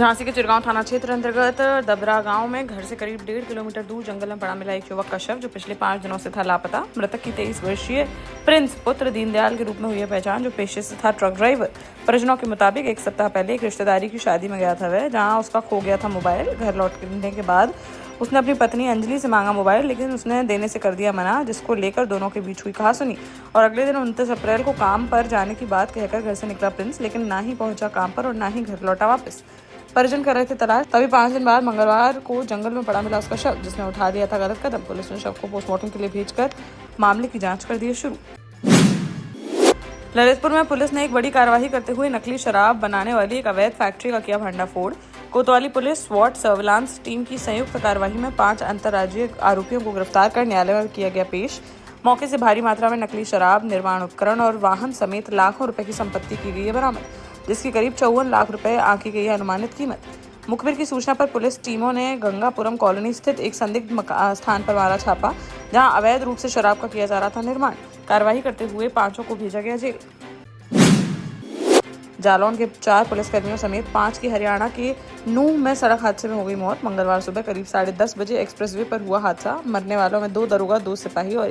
झांसी के चिरगांव थाना क्षेत्र अंतर्गत दबरा गांव में घर से करीब 1.5 किलोमीटर दूर जंगल में पड़ा मिला एक युवक का शव जो पिछले 5 दिनों से था लापता। मृतक की 23 वर्षीय प्रिंस पुत्र दीनदयाल के रूप में हुई है पहचान, जो पेशे से था ट्रक ड्राइवर। परिजनों के मुताबिक एक सप्ताह पहले एक रिश्तेदारी की शादी में गया था वह, जहाँ उसका खो गया था मोबाइल। घर लौटने के बाद उसने अपनी पत्नी अंजलि से मांगा मोबाइल, लेकिन उसने देने से कर दिया मना, जिसको लेकर दोनों के बीच हुई कहासुनी। और अगले दिन 29 अप्रैल को काम पर जाने की बात कहकर घर से निकला प्रिंस, लेकिन ना ही पहुंचा काम पर और ना ही घर लौटा वापस। परिजन कर रहे थे तलाश, तभी 5 दिन बाद मंगलवार को जंगल में पड़ा मिला उसका शव, जिसने उठा लिया था गलत कदम। पुलिस ने शव को पोस्टमार्टम के लिए भेजकर मामले की जांच कर दी है शुरू। ललितपुर में पुलिस ने एक बड़ी कार्रवाई करते हुए नकली शराब बनाने वाली एक अवैध फैक्ट्री का किया भंडाफोड़। कोतवाली पुलिस स्वॉट सर्विलांस टीम की संयुक्त कार्रवाई में 5 अंतर्राज्यीय आरोपियों को गिरफ्तार कर न्यायालय में किया गया पेश। मौके से भारी मात्रा में नकली शराब, निर्माण उपकरण और वाहन समेत लाखों रुपए की संपत्ति की गई है बरामद, जिसकी करीब 54 लाख रुपए आंकी गई है अनुमानित कीमत। मुखबिर की सूचना पर पुलिस टीमों ने गंगापुरम कॉलोनी स्थित एक संदिग्ध स्थान पर मारा छापा, जहां अवैध रूप से शराब का किया जा रहा था निर्माण। कार्रवाई करते हुए 5 को भेजा गया जेल। जालौन के 4 पुलिसकर्मियों समेत 5 की हरियाणा के नूह में सड़क हादसे में हो गई मौत। मंगलवार सुबह करीब 10:30 बजे एक्सप्रेसवे पर हुआ हादसा। मरने वालों में 2 दरोगा, 2 सिपाही और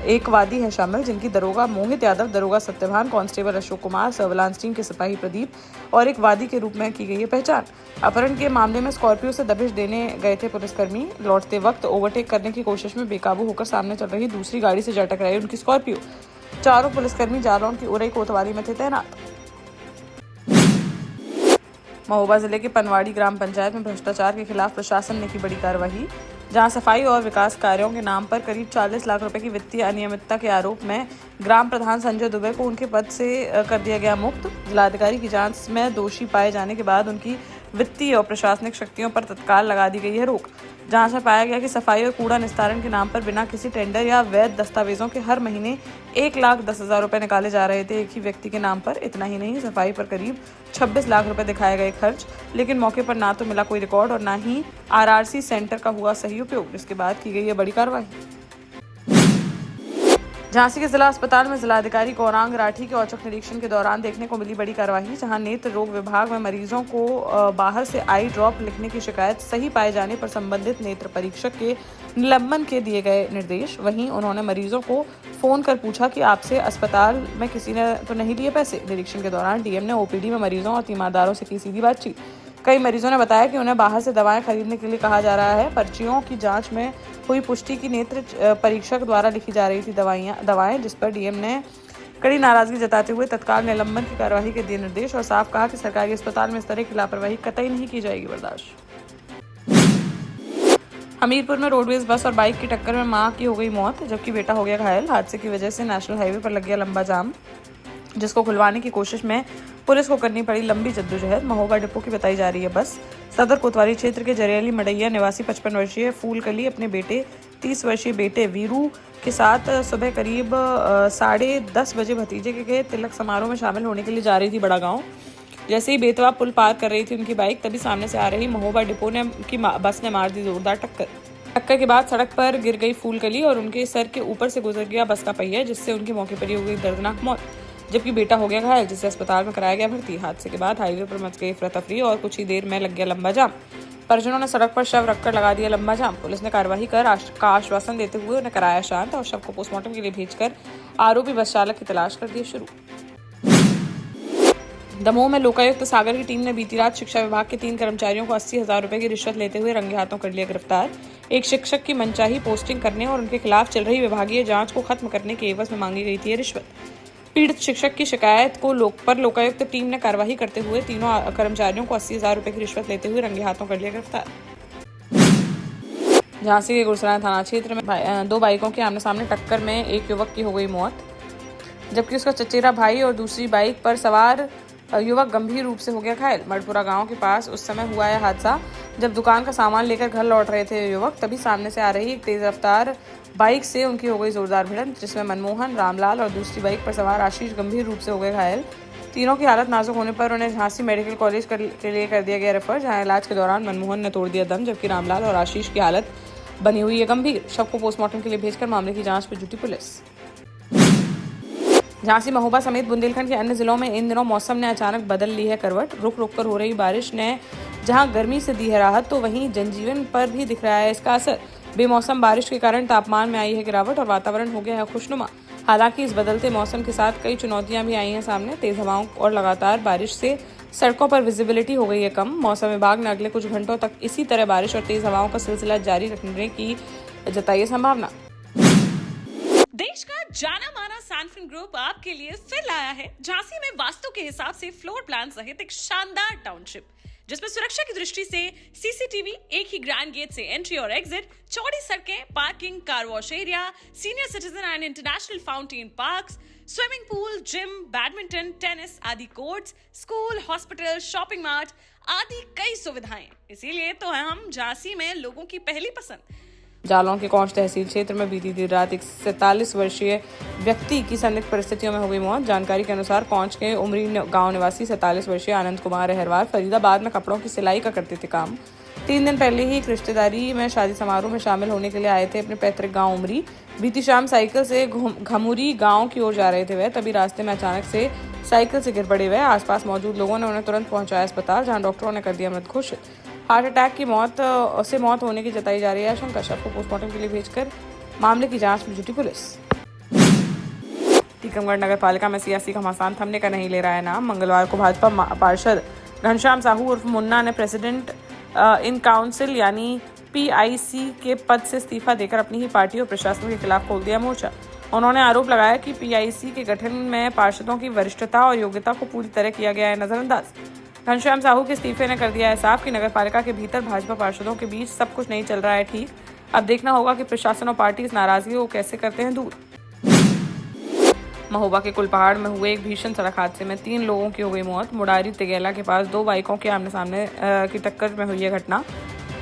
एक वादी है शामिल, जिनकी दरोगा मोहित यादव, दरोगा Satyabhan, constable Ashok Kumar, surveillance team के सिपाही प्रदीप और एक वादी के रूप में की गई है पहचान। अपहरण के मामले में स्कॉर्पियो से दबिश देने गए थे पुलिसकर्मी। लौटते वक्त ओवरटेक करने की कोशिश में बेकाबू होकर सामने चल रही दूसरी गाड़ी से जा टकराई उनकी स्कॉर्पियो। चारों पुलिसकर्मी जालौन की उरई कोतवाली में थे तैनात। महोबा जिले के पनवाड़ी ग्राम पंचायत में भ्रष्टाचार के खिलाफ प्रशासन ने की बड़ी कार्रवाई, जहां सफाई और विकास कार्यों के नाम पर करीब 40 लाख रुपए की वित्तीय अनियमितता के आरोप में ग्राम प्रधान संजय दुबे को उनके पद से कर दिया गया मुक्त। जिलाधिकारी की जांच में दोषी पाए जाने के बाद उनकी वित्तीय और प्रशासनिक शक्तियों पर तत्काल लगा दी गई है रोक। जांच में पाया गया कि सफाई और कूड़ा निस्तारण के नाम पर बिना किसी टेंडर या वैध दस्तावेजों के हर महीने 1,10,000 रुपए निकाले जा रहे थे एक ही व्यक्ति के नाम पर। इतना ही नहीं, सफाई पर करीब 26 लाख रुपए दिखाए गए खर्च, लेकिन मौके पर ना तो मिला कोई रिकॉर्ड और ना ही आरआरसी सेंटर का हुआ सही उपयोग, जिसके बाद की गई है बड़ी कार्रवाई। झांसी के जिला अस्पताल में जिलाधिकारी गौरांग राठी के औचक निरीक्षण के दौरान देखने को मिली बड़ी कार्रवाई, जहां नेत्र रोग विभाग में मरीजों को बाहर से आई ड्रॉप लिखने की शिकायत सही पाए जाने पर संबंधित नेत्र परीक्षक के निलंबन के दिए गए निर्देश। वहीं उन्होंने मरीजों को फोन कर पूछा कि आपसे अस्पताल में किसी ने तो नहीं लिए पैसे। निरीक्षण के दौरान डीएम ने ओपीडी में मरीजों और तीमारदारों से की सीधी बातचीत। कई मरीजों ने बताया कि उन्हें बाहर से दवाएं खरीदने के लिए कहा जा रहा है। पर्चियों की जांच में हुई पुष्टि की नेत्र परीक्षक द्वारा लिखी जा रही थी दवाएं, जिस पर डीएम ने कड़ी नाराजगी जताते हुए तत्काल निलंबन की कार्रवाई के दिए निर्देश और साफ कहा कि सरकारी अस्पताल में इस तरह की लापरवाही कतई नहीं की जाएगी बर्दाश्त। हमीरपुर में रोडवेज बस और बाइक की टक्कर में मां की हो गई मौत, जबकि बेटा हो गया घायल। हादसे की वजह से नेशनल हाईवे पर लग गया लंबा जाम, जिसको खुलवाने की कोशिश में पुलिस को करनी पड़ी लंबी जद्दोजहद। महोबा डिपो की बताई जा रही है बस। सदर कोतवाली क्षेत्र के जरियाली मडैया निवासी 55 वर्षीय फूलकली अपने बेटे 30 वर्षीय बेटे वीरू के साथ सुबह करीब 10:30 बजे भतीजे के तिलक समारोह में शामिल होने के लिए जा रही थी बड़ा गांव। जैसे ही बेतवा पुल पार कर रही थी उनकी बाइक, तभी सामने से आ रही महोबा डिपो की बस ने मार दी जोरदार टक्कर के बाद सड़क पर गिर गई फूलकली और उनके सर के ऊपर से गुजर गया बस का पहिया, जिससे उनकी मौके पर ही हो गई दर्दनाक मौत, जबकि बेटा हो गया घायल, जिसे अस्पताल में कराया गया भर्ती। हादसे के बाद हाईवे पर मच गई अफरा-तफरी और कुछ ही देर में लग गया लंबा जाम। परिजनों ने सड़क पर शव रखकर लगा दिया लंबा जाम। पुलिस ने कार्रवाई कर आश्वासन देते हुए उन्हें कराया शांत और शव को पोस्टमार्टम के लिए भेजकर आरोपी बस चालक की तलाश कर दी शुरू। दमोह में लोकायुक्त सागर की टीम ने बीती रात शिक्षा विभाग के 3 कर्मचारियों को 80,000 रुपए की रिश्वत लेते हुए रंगे हाथों कर लिया गिरफ्तार। एक शिक्षक की मनचाही पोस्टिंग करने और उनके खिलाफ चल रही विभागीय जांच को खत्म करने के एवज में मांगी गई थी रिश्वत। पीड़ित शिक्षक की शिकायत को लोकायुक्त टीम ने कार्रवाई करते हुए तीनों कर्मचारियों को 80,000 रुपए की रिश्वत लेते हुए रंगे हाथों कर लिया गिरफ्तार। झांसी के गुरसराय थाना क्षेत्र में 2 बाइकों के आमने सामने टक्कर में एक युवक की हो गई मौत, जबकि उसका चचेरा भाई और दूसरी बाइक पर सवार युवक गंभीर रूप से हो गया घायल। मडपुरा गांव के पास उस समय हुआ यह हादसा जब दुकान का सामान लेकर घर लौट रहे थे युवक, तभी सामने से आ रही एक तेज रफ्तार बाइक से उनकी हो गई जोरदार भिड़ंत, जिसमें मनमोहन, रामलाल और दूसरी बाइक पर सवार आशीष गंभीर रूप से हो गए घायल। तीनों की हालत नाजुक होने पर उन्हें झांसी मेडिकल कॉलेज के लिए कर दिया गया रेफर, जहां इलाज के दौरान मनमोहन ने तोड़ दिया दम, जबकि रामलाल और आशीष की हालत बनी हुई है गंभीर। शव को पोस्टमार्टम के लिए भेजकर मामले की जांच में जुटी पुलिस। झांसी, महोबा समेत बुंदेलखंड के अन्य जिलों में इन दिनों मौसम ने अचानक बदल ली है करवट। रुक रुक कर हो रही बारिश ने जहां गर्मी से दी है राहत, तो वहीं जनजीवन पर भी दिख रहा है इसका असर। बेमौसम बारिश के कारण तापमान में आई है गिरावट और वातावरण हो गया है खुशनुमा। हालांकि इस बदलते मौसम के साथ कई चुनौतियां भी आई हैं सामने। तेज हवाओं और लगातार बारिश से सड़कों पर विजिबिलिटी हो गई है कम। मौसम विभाग ने अगले कुछ घंटों तक इसी तरह बारिश और तेज हवाओं का सिलसिला जारी रखने की जताई है संभावना। देश का जाना माना सैनफिन ग्रुप आपके लिए फिर लाया है झांसी में वास्तु के हिसाब से फ्लोर प्लान सहित एक शानदार टाउनशिप, जिसमें सुरक्षा की दृष्टि से सीसीटीवी, एक ही ग्रैंड गेट से एंट्री और एग्जिट, चौड़ी सड़कें, parking, car wash area, senior citizen and international fountain parks, swimming pool, gym, badminton, tennis आदि courts, school, hospital, shopping mart आदि कई सुविधाएं। इसीलिए तो है हम झांसी में लोगों की पहली पसंद। जालौन के कौंच तहसील क्षेत्र में बीती देर रात एक 47 वर्षीय व्यक्ति की संदिग्ध परिस्थितियों में हो गई मौत। जानकारी के अनुसार कौंच के उमरी गांव निवासी 47 वर्षीय आनंद कुमार अहरवार फरीदाबाद में कपड़ों की सिलाई का करते थे काम। 3 दिन पहले ही एक रिश्तेदारी में शादी समारोह में शामिल होने के लिए आए थे अपने पैतृक गांव उमरी। बीती शाम साइकिल से घमुरी गांव की ओर जा रहे थे वह, तभी रास्ते में अचानक से साइकिल से गिर पड़े वह। आसपास मौजूद लोगों ने उन्हें तुरंत पहुंचाया अस्पताल, जहां डॉक्टरों ने कर दिया मृत घोषित। हार्ट अटैक की मौत होने की जताई जा रही है आशंका। शव को पोस्टमार्टम के लिए भेजकर मामले की जांच में जुटी पुलिस। टीकमगढ़ नगर पालिका में सियासी घमासान थमने का नहीं ले रहा है नाम। मंगलवार को भाजपा पार्षद घनश्याम साहू उर्फ मुन्ना ने प्रेसिडेंट इन काउंसिल यानी PIC के पद से इस्तीफा देकर अपनी ही पार्टी और प्रशासन के खिलाफ खोल दिया मोर्चा। उन्होंने आरोप लगाया कि PIC के गठन में पार्षदों की वरिष्ठता और योग्यता को पूरी तरह किया गया है नजरअंदाज। घनश्याम साहू के इस्तीफे ने कर दिया है साफ कि नगर पालिका के भीतर भाजपा पार्षदों के बीच सब कुछ नहीं चल रहा है ठीक। अब देखना होगा कि प्रशासन और पार्टी इस नाराजगी को कैसे करते हैं दूर। महोबा के कुलपहाड़ में हुए एक भीषण सड़क हादसे में 3 लोगों की हो गई मौत। मुडारी तिगेला के पास 2 बाइकों के आमने सामने की टक्कर में हुई है घटना।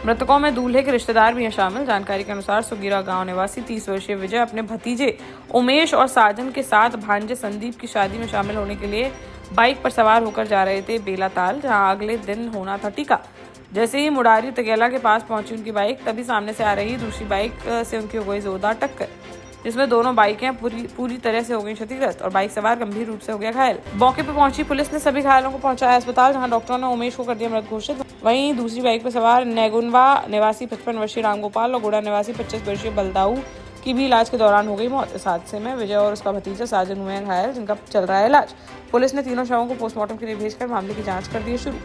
मृतकों में दूल्हे के रिश्तेदार भी हैं शामिल। जानकारी के अनुसार सुगीरा गांव निवासी 30 वर्षीय विजय अपने भतीजे उमेश और साजन के साथ भांजे संदीप की शादी में शामिल होने के लिए बाइक पर सवार होकर जा रहे थे बेलाताल, जहां अगले दिन होना था टीका। जैसे ही मुडारी तिगेला के पास पहुंची उनकी बाइक, तभी सामने से आ रही दूसरी बाइक से उनकी हो गई जोरदार टक्कर, जिसमें दोनों बाइकें पूरी तरह से हो गई क्षतिग्रस्त और बाइक सवार गंभीर रूप से हो गया घायल। मौके पर पहुंची पुलिस ने सभी घायलों को पहुंचाया अस्पताल, जहां डॉक्टरों ने उमेश को कर दिया मृत घोषित। वहीं दूसरी बाइक पर सवार नेगुनवा निवासी 55 वर्षीय रामगोपाल और गुड़ा निवासी 25 वर्षीय बलदाऊ की भी इलाज के दौरान हो गई मौत। इस हादसे में विजय और उसका भतीजा साजन हुए हैं घायल, जिनका चल रहा है इलाज। पुलिस ने तीनों शवों को पोस्टमार्टम के लिए भेजकर मामले की जांच कर दी है शुरू।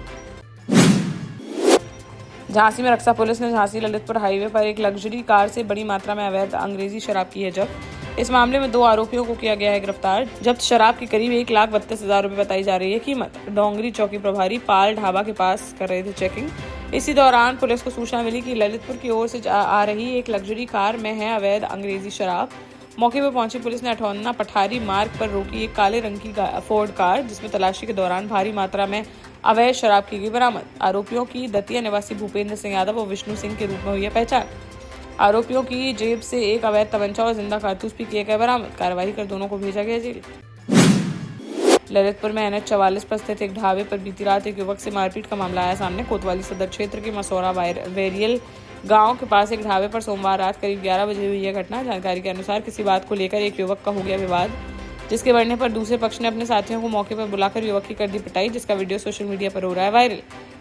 झांसी में रक्षा पुलिस ने झांसी ललितपुर हाईवे पर एक लग्जरी कार से बड़ी मात्रा में अवैध अंग्रेजी शराब की है जब्त। इस मामले में 2 आरोपियों को किया गया है गिरफ्तार। जब्त शराब की करीब 1,32,000 रुपए बताई जा रही है कीमत। डोंगरी चौकी प्रभारी पाल ढाबा के पास कर रहे थे चेकिंग। इसी दौरान पुलिस को सूचना मिली कि ललितपुर की ओर से आ रही एक लग्जरी कार में है अवैध अंग्रेजी शराब। मौके पर पहुंची पुलिस ने अठौन्ना पठारी मार्ग पर रोकी एक काले रंग की फोर्ड कार, जिसमें तलाशी के दौरान भारी मात्रा में अवैध शराब की गई बरामद। आरोपियों की दतिया निवासी भूपेंद्र सिंह यादव और विष्णु सिंह के रूप में हुई है पहचान। आरोपियों की जेब से एक अवैध तमंचा और जिंदा कारतूस भी किए गए बरामद। कार्रवाई कर दोनों को भेजा गया जेल। ललितपुर में NH 44 पर स्थित एक ढाबे पर बीती रात एक युवक से मारपीट का मामला आया सामने। कोतवाली सदर क्षेत्र के मसौरा वेरियल गांव के पास एक ढाबे पर सोमवार रात करीब 11 बजे हुई यह घटना। जानकारी के अनुसार किसी बात को लेकर एक युवक का हो गया विवाद, जिसके बढ़ने पर दूसरे पक्ष ने अपने साथियों को मौके पर बुलाकर युवक की कर दी पिटाई, जिसका वीडियो सोशल मीडिया पर हो रहा है वायरल।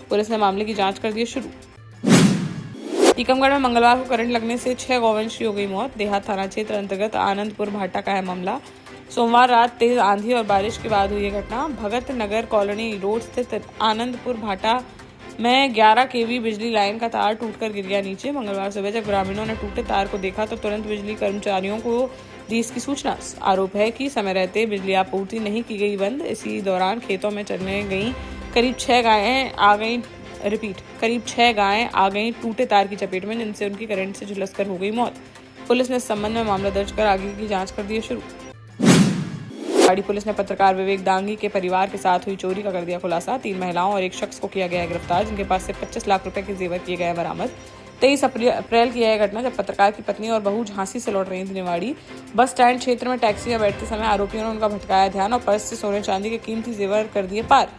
पुलिस ने मामले की जांच कर दी शुरू। टीकमगढ़ में मंगलवार को करंट लगने से 6 गौवंश की हो गई मौत। देहात थाना क्षेत्र अंतर्गत आनंदपुर भाटा का है मामला। सोमवार रात तेज आंधी और बारिश के बाद हुई घटना। भगत नगर कॉलोनी रोड स्थित आनंदपुर भाटा में 11 kV बिजली लाइन का तार टूटकर गिर गया नीचे। मंगलवार सुबह जब ग्रामीणों ने टूटे तार को देखा तो तुरंत बिजली कर्मचारियों को दी इसकी सूचना। आरोप है कि समय रहते बिजली आपूर्ति नहीं की गई बंद। इसी दौरान खेतों में चरने गई करीब 6 गायें आ गई टूटे तार की चपेट में, जिनसे उनकी करंट से झुलसकर हो गई मौत। पुलिस ने इस संबंध में मामला दर्ज कर आगे की जांच कर दी है शुरू। बाड़ी पुलिस ने पत्रकार विवेक दांगी के परिवार के साथ हुई चोरी का कर दिया खुलासा। 3 महिलाओं और एक शख्स को किया गया गिरफ्तार, जिनके पास से 25 लाख रुपए के जेवर किए गए बरामद। 23 अप्रैल की यह घटना जब पत्रकार की पत्नी और बहू झांसी से लौट रही थी निवाड़ी। बस स्टैंड क्षेत्र में टैक्सी में बैठते समय आरोपियों ने उनका भटकाया ध्यान और पर्स से सोने चांदी के कीमती जेवर कर दिए पार।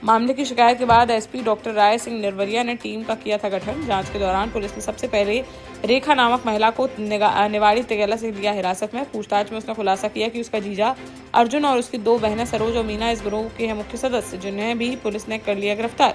मामले की शिकायत के बाद SP डॉक्टर राय सिंह निर्वरिया ने टीम का किया था गठन। जांच के दौरान पुलिस ने सबसे पहले रेखा नामक महिला को निवाड़ी तिगेला से लिया हिरासत में। पूछताछ में उसने खुलासा किया कि उसका जीजा अर्जुन और उसकी 2 बहनें सरोज और मीना इस गिरोह के मुख्य सदस्य, जिन्हें भी पुलिस ने कर लिया गिरफ्तार।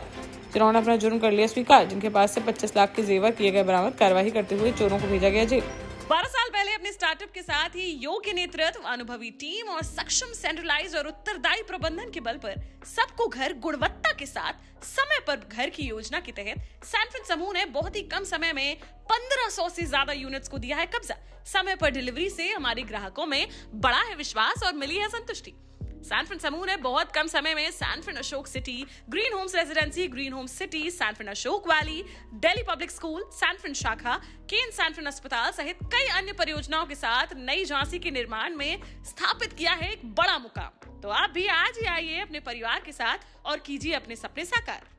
जिन्होंने अपना जुर्म कर लिया स्वीकार, जिनके पास से 25 लाख के जेवर किए गए बरामद। कार्रवाई करते हुए चोरों को भेजा गया जेल। 12 साल पहले अपने स्टार्टअप के साथ ही योग्य नेतृत्व, अनुभवी टीम और सक्षम सेंट्रलाइज और उत्तरदायी प्रबंधन के बल पर सबको घर गुणवत्ता के साथ समय पर घर की योजना के तहत सैनफिन समूह ने बहुत ही कम समय में 1500 से ज्यादा यूनिट्स को दिया है कब्जा। समय पर डिलीवरी से हमारे ग्राहकों में बढ़ा है विश्वास और मिली है संतुष्टि। सैनफिन समूह ने बहुत कम समय में Sanfin Ashok city, green homes residency, green homes city, Sanfin Ashok valley, Delhi public school, Sanfin शाखा, केन सैनफिन अस्पताल सहित कई अन्य परियोजनाओं के साथ नई झांसी के निर्माण में स्थापित किया है एक बड़ा मुकाम। तो आप भी आज ही आइए अपने परिवार के साथ और कीजिए अपने सपने साकार।